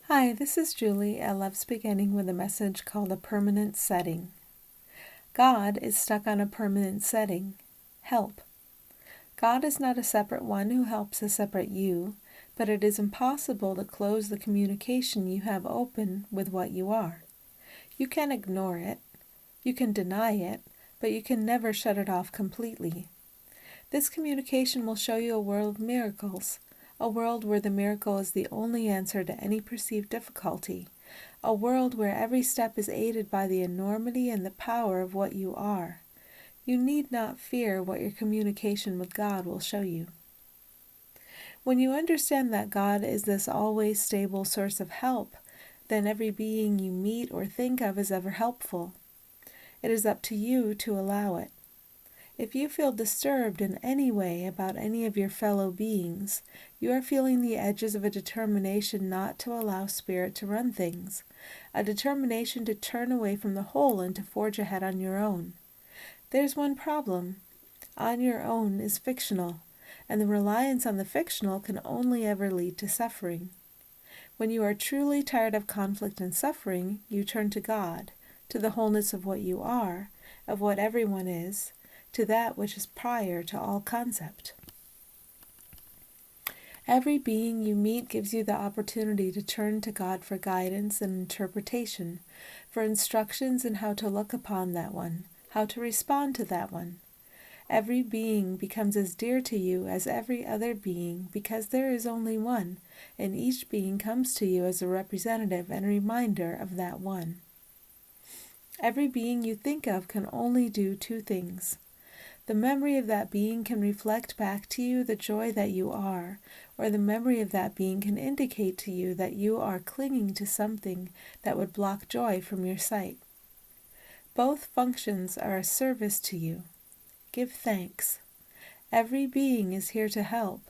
Hi, this is Julie at Love's Beginning with a message called A Permanent Setting. God is stuck on a permanent setting. Help. God is not a separate one who helps a separate you, but it is impossible to close the communication you have open with what you are. You can ignore it, you can deny it, but you can never shut it off completely. This communication will show you a world of miracles, a world where the miracle is the only answer to any perceived difficulty, a world where every step is aided by the enormity and the power of what you are. You need not fear what your communication with God will show you. When you understand that God is this always stable source of help, then every being you meet or think of is ever helpful. It is up to you to allow it. If you feel disturbed in any way about any of your fellow beings, you are feeling the edges of a determination not to allow Spirit to run things, a determination to turn away from the whole and to forge ahead on your own. There's one problem. On your own is fictional, and the reliance on the fictional can only ever lead to suffering. When you are truly tired of conflict and suffering, you turn to God, to the wholeness of what you are, of what everyone is, to that which is prior to all concept. Every being you meet gives you the opportunity to turn to God for guidance and interpretation, for instructions in how to look upon that one, how to respond to that one. Every being becomes as dear to you as every other being because there is only one, and each being comes to you as a representative and a reminder of that one. Every being you think of can only do two things. The memory of that being can reflect back to you the joy that you are, or the memory of that being can indicate to you that you are clinging to something that would block joy from your sight. Both functions are a service to you. Give thanks. Every being is here to help.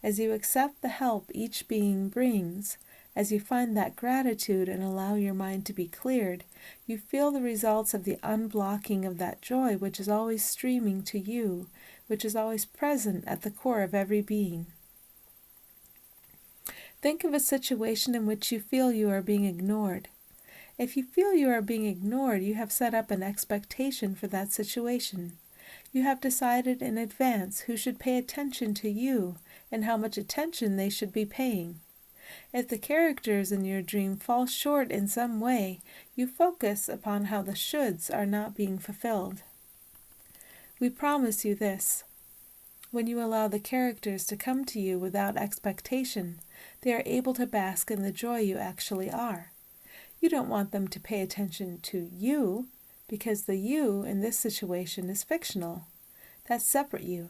As you accept the help each being brings, as you find that gratitude and allow your mind to be cleared, you feel the results of the unblocking of that joy which is always streaming to you, which is always present at the core of every being. Think of a situation in which you feel you are being ignored. If you feel you are being ignored, you have set up an expectation for that situation. You have decided in advance who should pay attention to you and how much attention they should be paying. If the characters in your dream fall short in some way, you focus upon how the shoulds are not being fulfilled. We promise you this. When you allow the characters to come to you without expectation, they are able to bask in the joy you actually are. You don't want them to pay attention to you, because the you in this situation is fictional. That's separate you.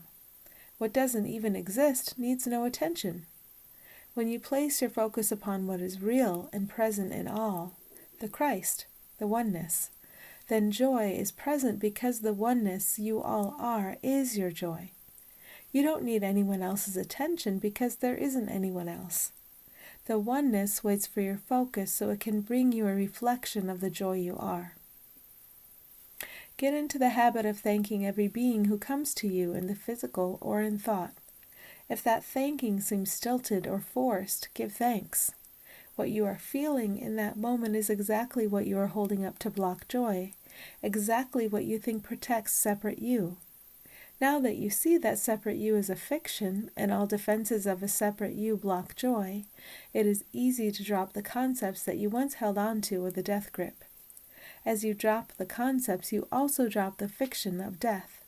What doesn't even exist needs no attention. When you place your focus upon what is real and present in all, the Christ, the oneness, then joy is present because the oneness you all are is your joy. You don't need anyone else's attention because there isn't anyone else. The oneness waits for your focus so it can bring you a reflection of the joy you are. Get into the habit of thanking every being who comes to you in the physical or in thought. If that thanking seems stilted or forced, give thanks. What you are feeling in that moment is exactly what you are holding up to block joy, exactly what you think protects separate you. Now that you see that separate you is a fiction and all defenses of a separate you block joy, it is easy to drop the concepts that you once held on to with a death grip. As you drop the concepts, you also drop the fiction of death.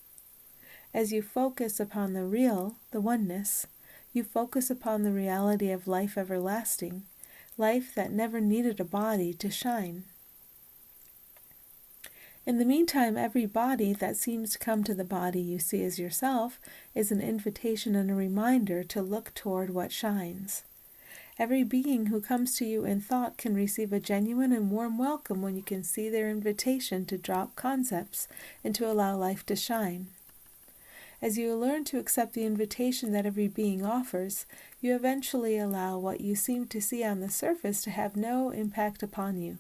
As you focus upon the real, the oneness, you focus upon the reality of life everlasting, life that never needed a body to shine. In the meantime, every body that seems to come to the body you see as yourself is an invitation and a reminder to look toward what shines. Every being who comes to you in thought can receive a genuine and warm welcome when you can see their invitation to drop concepts and to allow life to shine. As you learn to accept the invitation that every being offers, you eventually allow what you seem to see on the surface to have no impact upon you.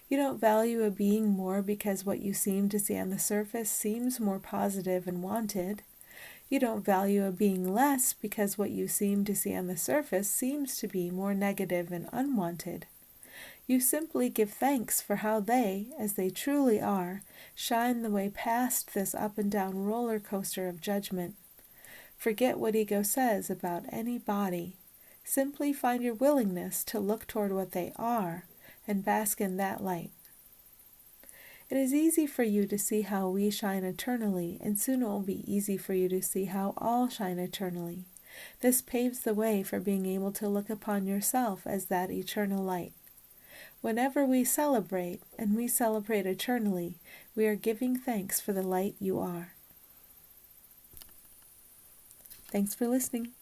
You don't value a being more because what you seem to see on the surface seems more positive and wanted. You don't value a being less because what you seem to see on the surface seems to be more negative and unwanted. You simply give thanks for how they, as they truly are, shine the way past this up and down roller coaster of judgment. Forget what ego says about any body. Simply find your willingness to look toward what they are and bask in that light. It is easy for you to see how we shine eternally, and soon it will be easy for you to see how all shine eternally. This paves the way for being able to look upon yourself as that eternal light. Whenever we celebrate, and we celebrate eternally, we are giving thanks for the light you are. Thanks for listening.